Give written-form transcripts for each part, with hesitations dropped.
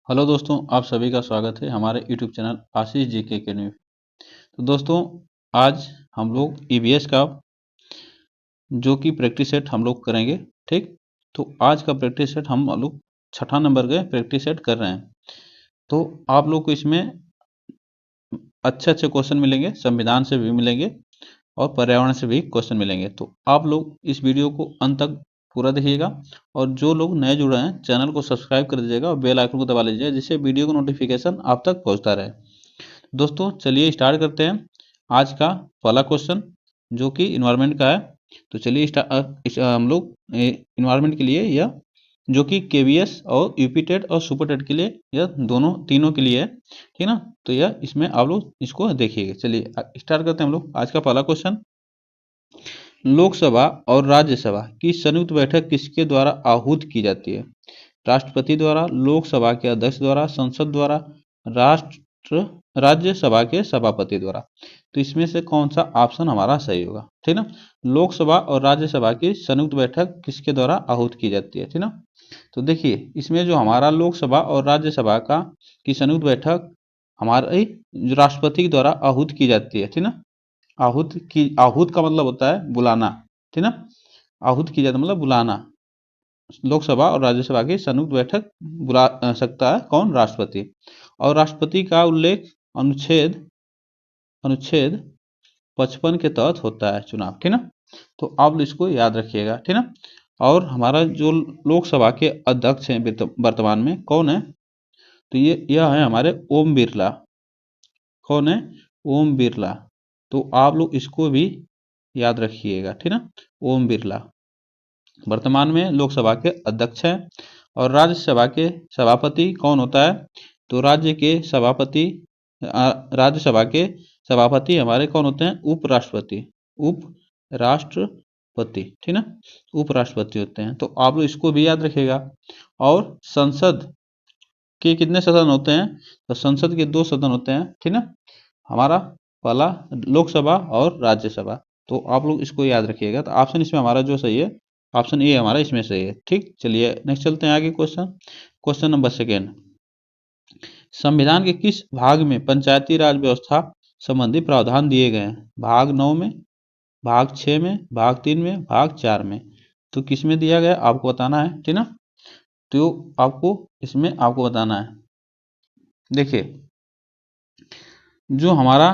Hello दोस्तों, आप सभी का स्वागत है हमारे यूट्यूब चैनल आशीष जी के अकेडमी। तो दोस्तों, आज हम लोग ईवीएस का जो कि प्रैक्टिस सेट हम लोग करेंगे। ठीक, तो आज का प्रैक्टिस सेट हम लोग छठा नंबर के प्रैक्टिस सेट कर रहे हैं। तो आप लोग को इसमें अच्छे अच्छे क्वेश्चन मिलेंगे, संविधान से भी मिलेंगे और पर्यावरण से भी क्वेश्चन मिलेंगे। तो आप लोग इस वीडियो को अंत तक पूरा देखिएगा और जो लोग नए जुड़े हैं चैनल को सब्सक्राइब कर दीजिएगा और बेल आइकन को दबा लीजिएगा, जिससे वीडियो का नोटिफिकेशन आप तक पहुंचता रहे। दोस्तों, चलिए स्टार्ट करते हैं आज का पहला क्वेश्चन, जो कि इन्वायरमेंट का है। तो चलिए हम लोग इन्वायरमेंट के लिए यह जो कि केवीएस और यूपीटेट और सुपरटेट के लिए यह दोनों तीनों के लिए है, ठीक ना। तो यह इसमें आप लोग इसको देखिएगा। चलिए स्टार्ट करते हैं हम लोग आज का पहला क्वेश्चन। लोकसभा और राज्यसभा की संयुक्त बैठक किसके द्वारा आहूत की जाती है? राष्ट्रपति द्वारा, लोकसभा के अध्यक्ष द्वारा, संसद द्वारा, राष्ट्र राज्यसभा के सभापति द्वारा। तो इसमें से कौन सा ऑप्शन हमारा सही होगा? ठीक ना। लोकसभा और राज्यसभा की संयुक्त बैठक किसके द्वारा आहूत की जाती है? ठीक ना। तो देखिए, इसमें जो हमारा लोकसभा और राज्यसभा का की संयुक्त बैठक हमारे राष्ट्रपति द्वारा आहूत की जाती है। ठीक ना। आहूत का मतलब होता है बुलाना। ठीक ना। आहूत की जाती मतलब बुलाना। लोकसभा और राज्यसभा की संयुक्त बैठक बुला सकता है कौन? राष्ट्रपति। और राष्ट्रपति का उल्लेख अनुच्छेद अनुच्छेद 55 के तहत होता है चुनाव। ठीक ना। तो आप इसको याद रखिएगा। ठीक ना। और हमारा जो लोकसभा के अध्यक्ष हैं वर्तमान में कौन है? तो यह है हमारे ओम बिरला। कौन है? ओम बिरला। तो आप लोग इसको भी याद रखिएगा। ठीक ना। ओम बिरला वर्तमान में लोकसभा के अध्यक्ष हैं। और राज्यसभा के सभापति कौन होता है? तो राज्यसभा के सभापति हमारे कौन होते हैं? उपराष्ट्रपति। उपराष्ट्रपति, ठीक ना। उपराष्ट्रपति होते हैं। तो आप लोग इसको भी याद रखिएगा। और संसद के कितने सदन होते हैं? तो संसद के 2 सदन होते हैं। ठीक ना। हमारा पहला लोकसभा और राज्यसभा। तो आप लोग इसको याद रखिएगा। तो ऑप्शन इसमें हमारा जो सही है, ऑप्शन ए हमारा इसमें सही है। ठीक, चलिए नेक्स्ट चलते हैं आगे। Question number second. संविधान के किस भाग में पंचायती राज व्यवस्था संबंधी प्रावधान दिए गए हैं? भाग 9 में, भाग 6 में, भाग 3 में, भाग 4 में। तो किस में दिया गया आपको बताना है। ठीक ना। तो आपको इसमें आपको बताना है। देखिए, जो हमारा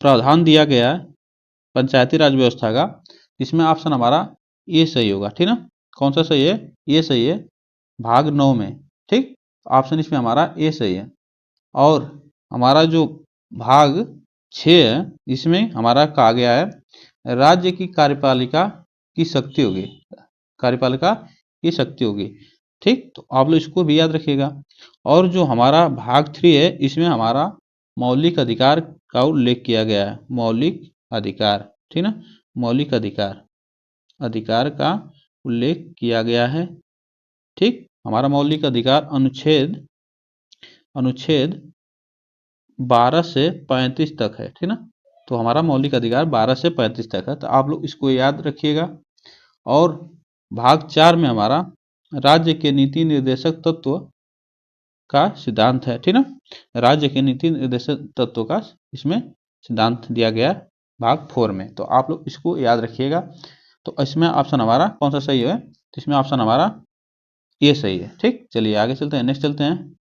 प्रावधान दिया गया है पंचायती राज व्यवस्था का, इसमें ऑप्शन हमारा ये सही होगा। ठीक ना। कौन सा सही है? ये सही है, भाग 9 में। ठीक, ऑप्शन इसमें हमारा ए सही है। और हमारा जो भाग 6 है, इसमें हमारा कहा गया है राज्य की कार्यपालिका की शक्ति होगी। कार्यपालिका की शक्ति होगी। ठीक, तो आप लोग इसको भी याद रखिएगा। और जो हमारा भाग 3 है, इसमें हमारा मौलिक अधिकार का उल्लेख किया गया है। मौलिक अधिकार, ठीक ना। मौलिक अधिकार का उल्लेख किया गया है। ठीक, हमारा मौलिक अधिकार अनुच्छेद 12 से 35 तक है। ठीक ना। तो हमारा मौलिक अधिकार 12 से 35 तक है। तो आप लोग इसको याद रखिएगा। और भाग 4 में हमारा राज्य के नीति निर्देशक तत्व का सिद्धांत है। ठीक ना। राज्य के नीति निर्देशक तत्व का इसमें सिद्धांत दिया गया है भाग 4 में। तो आप लोग इसको याद रखिएगा। तो इसमें ऑप्शन हमारा कौन सा सही है? तो इसमें ऑप्शन हमारा ये सही है। ठीक, चलिए आगे चलते हैं, नेक्स्ट चलते हैं।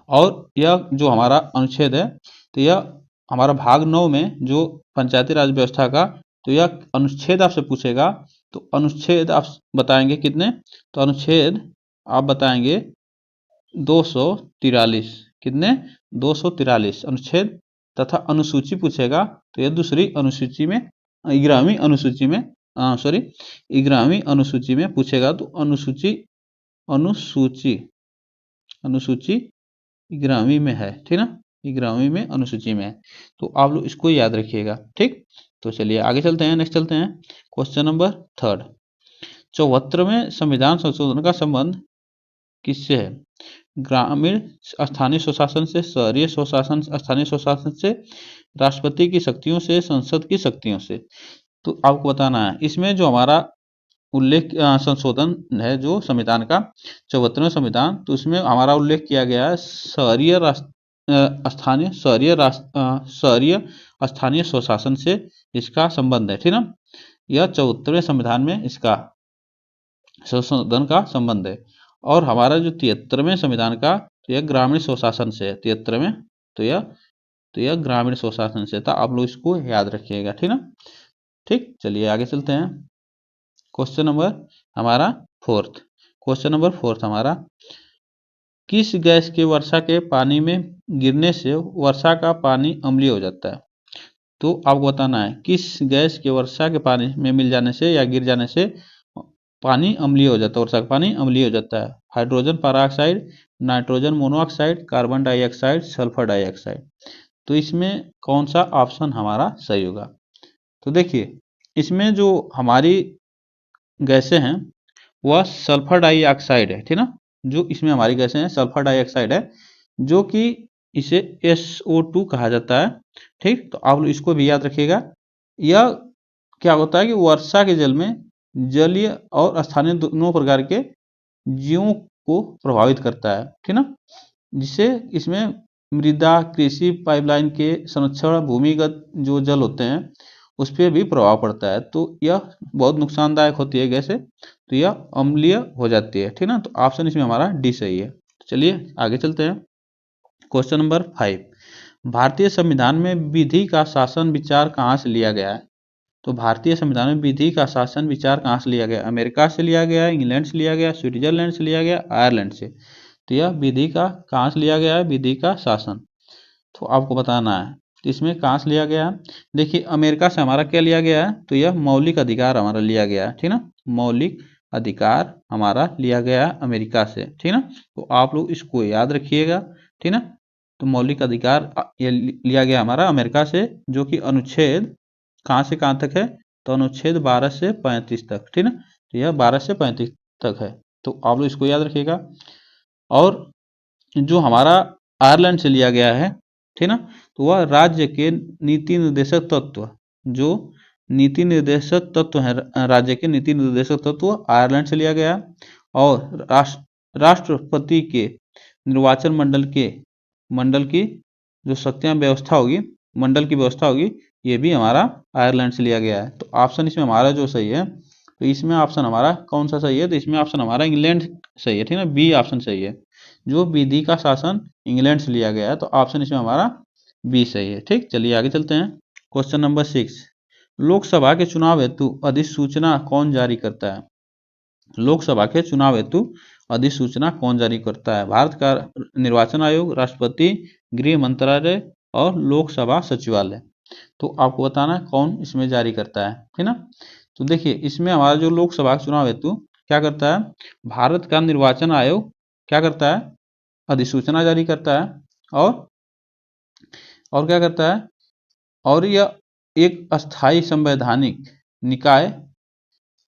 और यह जो हमारा अनुच्छेद है, तो यह हमारा भाग 9 में जो पंचायती राज व्यवस्था का, तो यह अनुच्छेद आपसे पूछेगा। तो अनुच्छेद आप बताएंगे कितने? तो अनुच्छेद आप बताएंगे 243। कितने? 243 अनुच्छेद। तथा अनुसूची पूछेगा, तो यह दूसरी अनुसूची में, 11वीं अनुसूची में, सॉरी 11वीं अनुसूची में पूछेगा। तो अनुसूची अनुसूची अनुसूची 11वीं में है। ठीक ना। 11वीं में अनुसूची में है। तो आप लोग इसको याद रखिएगा। ठीक, तो चलिए आगे चलते हैं, नेक्स्ट चलते हैं। Question number third. 74वें संविधान संशोधन का संबंध किससे है? ग्रामीण स्थानीय स्वशासन से, शहरी स्वशासन, स्थानीय स्वशासन से, राष्ट्रपति की शक्तियों से, संसद की शक्तियों से। तो आपको बताना है इसमें जो हमारा उल्लेख संशोधन है जो संविधान का 74वें संविधान, तो उसमें हमारा उल्लेख किया गया है शहरीय स्थानीय स्वशासन से इसका संबंध है, ठीक ना। यह 74वें संविधान में इसका संशोधन का संबंध है। और हमारा जो 73वें संविधान का, तो यह ग्रामीण स्वशासन से है। 73वें, तो यह ग्रामीण स्वशासन से था। आप लोग इसको याद रखिएगा, ठीक ना। ठीक, चलिए आगे चलते हैं। क्वेश्चन नंबर हमारा फोर्थ, क्वेश्चन नंबर फोर्थ हमारा, किस गैस के वर्षा के पानी में गिरने से वर्षा का पानी अम्लीय हो जाता है? तो आपको बताना है किस गैस के वर्षा के पानी में मिल जाने से या गिर जाने से पानी अम्लीय हो जाता है, वर्षा का पानी अम्लीय हो जाता है। Hydrogen peroxide, nitrogen monoxide, carbon dioxide, sulphur dioxide. तो इसमें कौन सा ऑप्शन हमारा सही होगा? तो देखिए, इसमें जो हमारी गैसें हैं वह सल्फर डाइऑक्साइड है, ठीक ना। जो इसमें हमारी गैसें हैं सल्फर डाइऑक्साइड है, जो कि इसे SO2 कहा जाता है, ठीक। तो आप लोग इसको भी याद रखिएगा। यह क्या होता है कि वर्षा के जल में जलीय और स्थानीय दोनों प्रकार के जीवों को प्रभावित करता है, ठीक ना। जिससे इसमें मृदा, कृषि पाइपलाइन के संरक्षण, भूमिगत जो जल होते हैं उस पर भी प्रभाव पड़ता है। तो यह बहुत नुकसानदायक होती है गैसें, तो यह अम्लीय हो जाती है, ठीक ना। तो ऑप्शन इसमें हमारा डी सही है। चलिए आगे चलते हैं। क्वेश्चन नंबर 5, भारतीय संविधान में विधि का शासन विचार कहाँ से लिया गया है? तो भारतीय संविधान में विधि का शासन विचार कहाँ से लिया गया? अमेरिका से लिया गया, इंग्लैंड से लिया गया, स्विट्जरलैंड से लिया गया, आयरलैंड से। तो यह विधि का कहाँ से लिया गया है? विधि का शासन, तो आपको बताना है तो इसमें कहाँ से लिया गया है। देखिए, अमेरिका से हमारा क्या लिया गया है? तो यह मौलिक अधिकार हमारा लिया गया है, ठीक ना। मौलिक अधिकार हमारा लिया गया है अमेरिका से, ठीक ना। तो आप लोग इसको याद रखिएगा, ठीक ना। तो मौलिक अधिकार ये लिया गया हमारा अमेरिका से, जो कि अनुच्छेद कहाँ से कहाँ तक है? तो अनुच्छेद 12 से 35 तक, ठीक ना। तो यह 12 से 35 तक है, तो आप लोग इसको याद रखिएगा। और जो हमारा आयरलैंड से लिया गया है, ठीक ना, तो वह राज्य के नीति निर्देशक तत्व, जो नीति निर्देशक तत्व है राज्य के नीति निर्देशक तत्व आयरलैंड से लिया गया। और राष्ट्रपति के निर्वाचन मंडल की जो शक्तियां व्यवस्था होगी, मंडल की व्यवस्था होगी, ये भी हमारा आयरलैंड से लिया गया है। तो ऑप्शन इसमें हमारा जो सही है, तो इसमें ऑप्शन हमारा कौन सा सही है? तो इसमें ऑप्शन हमारा इंग्लैंड सही है, ठीक ना। बी ऑप्शन सही है, जो विधि का शासन इंग्लैंड से लिया गया है। तो ऑप्शन इसमें हमारा बी सही है, ठीक। चलिए आगे चलते हैं। क्वेश्चन नंबर 6, लोकसभा के चुनाव हेतु अधिसूचना कौन जारी करता है? लोकसभा के चुनाव हेतु अधिसूचना कौन जारी करता है? भारत का निर्वाचन आयोग, राष्ट्रपति, गृह मंत्रालय और लोकसभा सचिवालय। तो आपको बताना है कौन इसमें जारी करता है, ठीक ना। तो देखिए, इसमें हमारा जो लोकसभा चुनाव हेतु क्या करता है? भारत का निर्वाचन आयोग क्या करता है? अधिसूचना जारी करता है। और क्या करता है? और यह एक अस्थाई संवैधानिक निकाय,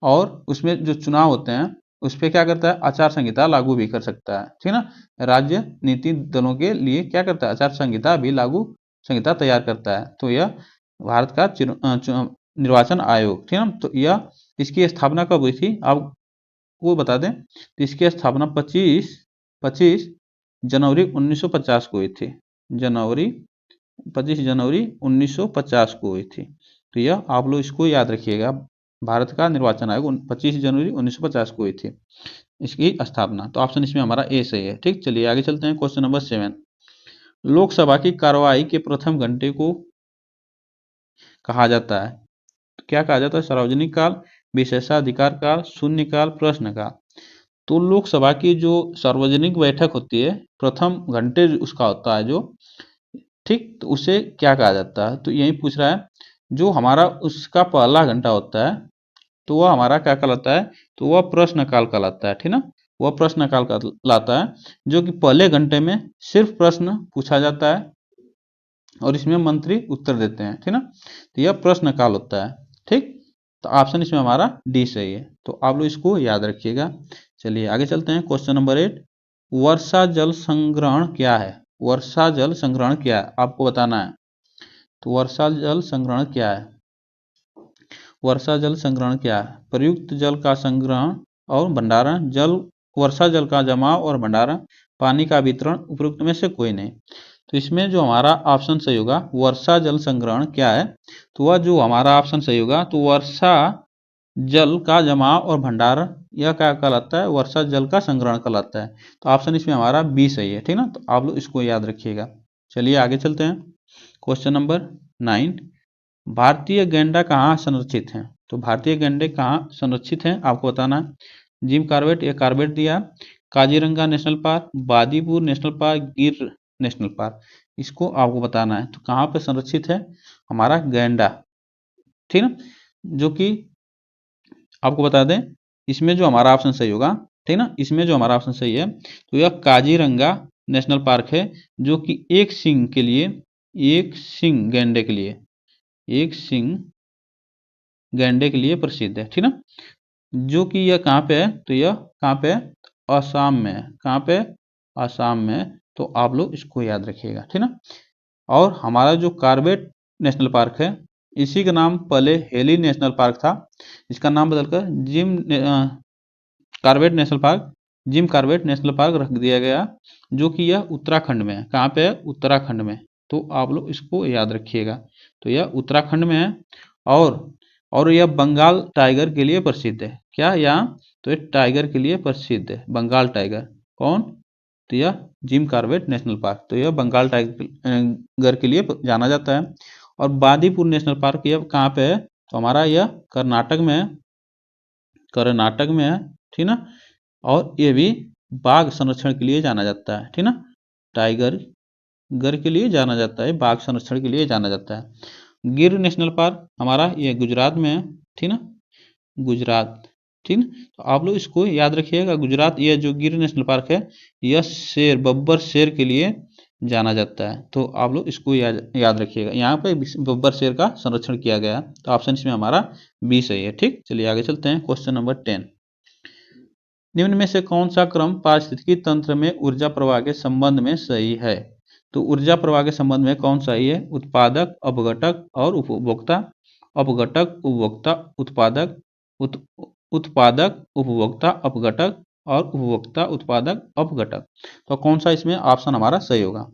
और उसमें जो चुनाव होते हैं उस पर क्या करता है? आचार संहिता लागू भी कर सकता है, ठीक ना। राज्य नीति दलों के लिए क्या करता है? आचार संहिता भी लागू संहिता तैयार करता है। तो यह भारत का निर्वाचन आयोग, ठीक ना। तो यह इसकी स्थापना कब हुई थी आपको बता दें, तो इसकी स्थापना 25 जनवरी 1950 को हुई थी। 25 जनवरी 1950 को हुई थी। तो यह आप लोग इसको याद रखिएगा, भारत का निर्वाचन आयोग 25 जनवरी 1950 को हुई थी इसकी स्थापना। तो ऑप्शन इसमें हमारा ए सही है, ठीक। चलिए आगे चलते हैं। क्वेश्चन नंबर 7, लोकसभा की कार्यवाही के प्रथम घंटे को कहा जाता है? तो क्या कहा जाता है? सार्वजनिक काल, विशेषाधिकार काल, शून्यकाल, प्रश्नकाल। तो लोकसभा की जो सार्वजनिक बैठक होती है, प्रथम घंटे उसका होता है जो, ठीक, तो उसे क्या कहा जाता है? तो यही पूछ रहा है। जो हमारा उसका पहला घंटा होता है, तो वह हमारा क्या कहलाता है? तो वह प्रश्नकाल कहलाता है, ठीक ना। वह प्रश्नकाल कहलाता है, जो कि पहले घंटे में सिर्फ प्रश्न पूछा जाता है और इसमें मंत्री उत्तर देते हैं, ठीक ना। तो यह प्रश्नकाल होता है, ठीक। तो ऑप्शन इसमें हमारा डी सही है, तो आप लोग इसको याद रखिएगा। चलिए आगे चलते हैं। क्वेश्चन नंबर 8, वर्षा जल संग्रहण क्या है? वर्षा जल संग्रहण क्या है आपको बताना है। तो वर्षा जल संग्रहण क्या है? वर्षा जल संग्रहण क्या है? प्रयुक्त जल का संग्रहण और भंडारण, वर्षा जल का जमाव और भंडारण, पानी का वितरण, उपरोक्त में से कोई नहीं। तो इसमें जो हमारा ऑप्शन सही होगा वर्षा जल संग्रहण क्या है, तो वह जो हमारा ऑप्शन सही होगा तो वर्षा जल का जमाव और भंडारण यह क्या कहलाता है? वर्षा जल का संग्रहण कहलाता है। तो ऑप्शन इसमें हमारा बी सही है, ठीक ना। तो आप लोग इसको याद रखिएगा। चलिए आगे चलते हैं। क्वेश्चन नंबर 9, भारतीय गैंडा कहाँ संरक्षित हैं? तो भारतीय गैंडे कहाँ संरक्षित हैं आपको बताना है। जिम कॉर्बेट, यह कॉर्बेट दिया, Kaziranga national park, Bandipur national park, Gir national park, इसको आपको बताना है। तो कहाँ पे संरक्षित है हमारा गैंडा, ठीक ना। जो कि आपको बता दें इसमें जो हमारा ऑप्शन सही होगा, ठीक ना, इसमें जो हमारा ऑप्शन सही है तो यह काजीरंगा नेशनल पार्क है, जो कि एक सिंग के लिए, एक सिंग गैंडे के लिए, एक सिंग गैंडे के लिए प्रसिद्ध है, ठीक ना। जो कि यह कहाँ पे है, तो यह कहाँ पे है? असम में है। कहाँ पे? असम में। तो आप लोग इसको याद रखिएगा, ठीक ना। और हमारा जो कॉर्बेट नेशनल पार्क है, इसी का नाम पहले हेली नेशनल पार्क था, इसका नाम बदलकर Corbett national park, Jim Corbett national park रख दिया गया, जो कि यह उत्तराखंड में है। कहाँ पे है? उत्तराखंड में। तो आप लोग इसको याद रखिएगा। तो यह उत्तराखंड में है और यह बंगाल टाइगर के लिए प्रसिद्ध है। क्या यहाँ? तो यह टाइगर के लिए प्रसिद्ध है, बंगाल टाइगर। कौन? तो यह जिम कॉर्बेट नेशनल पार्क, तो यह बंगाल टाइगर के लिए जाना जाता है। और बादीपुर नेशनल पार्क यह कहाँ पे है? तो हमारा यह कर्नाटक में है, कर्नाटक में है, ठीक ना। और ये भी बाघ संरक्षण के लिए जाना जाता है, ठीक ना। टाइगर गर के लिए जाना जाता है, बाघ संरक्षण के लिए जाना जाता है। गिर नेशनल पार्क हमारा ये गुजरात में है, ठीक ना, गुजरात, ठीक ना। तो आप लोग इसको याद रखिएगा, गुजरात, यह जो गिर नेशनल पार्क है यह शेर, बब्बर शेर के लिए जाना जाता है। तो आप लोग इसको याद रखिएगा। यहाँ पे बब्बर शेर का संरक्षण किया गया, तो ऑप्शन इसमें हमारा बी सही है, ठीक। चलिए आगे चलते हैं। क्वेश्चन नंबर 10, निम्न में से कौन सा क्रम पारिस्थितिकी तंत्र में ऊर्जा प्रवाह के संबंध में सही है? तो ऊर्जा प्रवाह के संबंध में कौन सही है? उत्पादक, अपघटक और उपभोक्ता। अपघटक, उपभोक्ता, उत्पादक, उत्पादक, उपभोक्ता, अपघटक और उपभोक्ता, उत्पादक, अपघटक। तो कौन सा इसमें ऑप्शन हमारा सही होगा?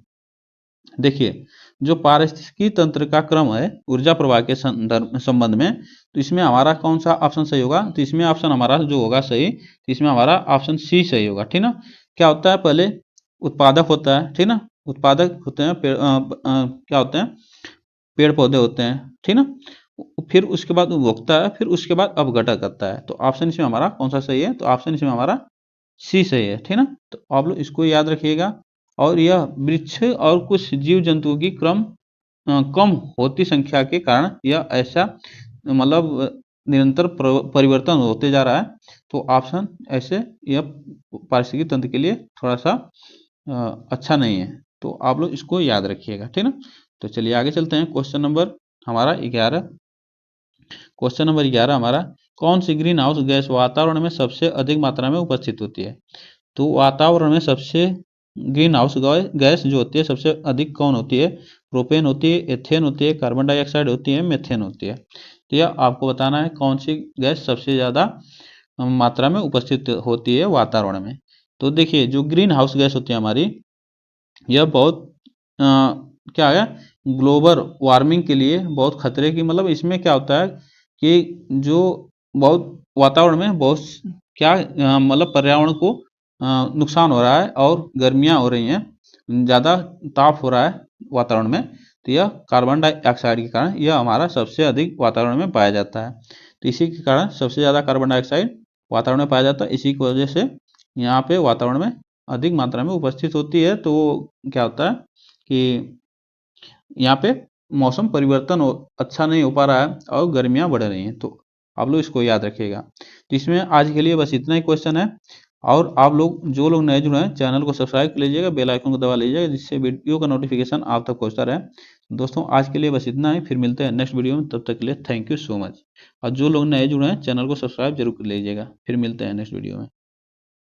देखिए, जो पारिस्थितिकी तंत्र का क्रम है ऊर्जा प्रवाह के संबंध में, तो इसमें हमारा कौन सा ऑप्शन सही होगा? तो इसमें ऑप्शन हमारा जो होगा सही, तो इसमें हमारा ऑप्शन सी सही होगा, ठीक ना। क्या होता है? पहले उत्पादक होता है, ठीक ना, उत्पादक होते हैं क्या होते हैं? पेड़ पौधे होते हैं, ठीक ना। फिर उसके बाद उपभोक्ता है, फिर उसके बाद अपघटक आता है। तो ऑप्शन इसमें हमारा कौन सा सही है? तो ऑप्शन इसमें हमारा सी सही है, ठीक ना। तो आप लोग इसको याद रखिएगा। और यह वृक्ष और कुछ जीव जंतुओं की कम होती संख्या के कारण यह ऐसा मतलब निरंतर परिवर्तन होते जा रहा है। तो ऑप्शन ऐसे यह पारिस्थितिकी तंत्र के लिए थोड़ा सा अच्छा नहीं है। तो आप लोग इसको याद रखिएगा, ठीक ना। तो चलिए आगे चलते हैं। क्वेश्चन नंबर हमारा 11, क्वेश्चन नंबर 11 हमारा, कौन सी ग्रीन हाउस गैस वातावरण में सबसे अधिक मात्रा में उपस्थित होती है? तो वातावरण में सबसे ग्रीन हाउस गैस जो होती है सबसे अधिक कौन होती है? प्रोपेन होती है, एथेन होती है, कार्बन डाइऑक्साइड होती है, मीथेन होती है। तो यह आपको बताना है कौन सी गैस सबसे ज़्यादा मात्रा में उपस्थित होती है वातावरण में। तो देखिए, जो ग्रीन हाउस गैस होती है हमारी, यह बहुत क्या है, ग्लोबल वार्मिंग के लिए बहुत खतरे की, मतलब इसमें क्या होता है कि जो बहुत वातावरण में बहुत क्या मतलब पर्यावरण को नुकसान हो रहा है और गर्मियाँ हो रही हैं, ज़्यादा ताप हो रहा है वातावरण में। तो यह कार्बन डाइऑक्साइड के कारण यह हमारा सबसे अधिक वातावरण में पाया जाता है। तो इसी के कारण सबसे ज़्यादा कार्बन डाइऑक्साइड वातावरण में पाया जाता है। इसी की वजह से यहाँ पे वातावरण में अधिक मात्रा में उपस्थित होती है। तो क्या होता है कि यहाँ पे मौसम परिवर्तन अच्छा नहीं हो पा रहा है और गर्मियाँ बढ़ रही हैं। तो आप लोग इसको याद रखिएगा। तो इसमें आज के लिए बस इतना ही क्वेश्चन है। और आप लोग जो लोग नए जुड़े हैं चैनल को सब्सक्राइब कर लीजिएगा, बेल आइकन को दबा लीजिएगा, जिससे वीडियो का नोटिफिकेशन आप तक पहुँचता रहे। दोस्तों आज के लिए बस इतना ही, फिर मिलते हैं नेक्स्ट वीडियो में। तब तक के लिए थैंक यू सो मच। और जो लोग नए जुड़े हैं चैनल को सब्सक्राइब जरूर कर लीजिएगा। फिर मिलते हैं नेक्स्ट वीडियो में।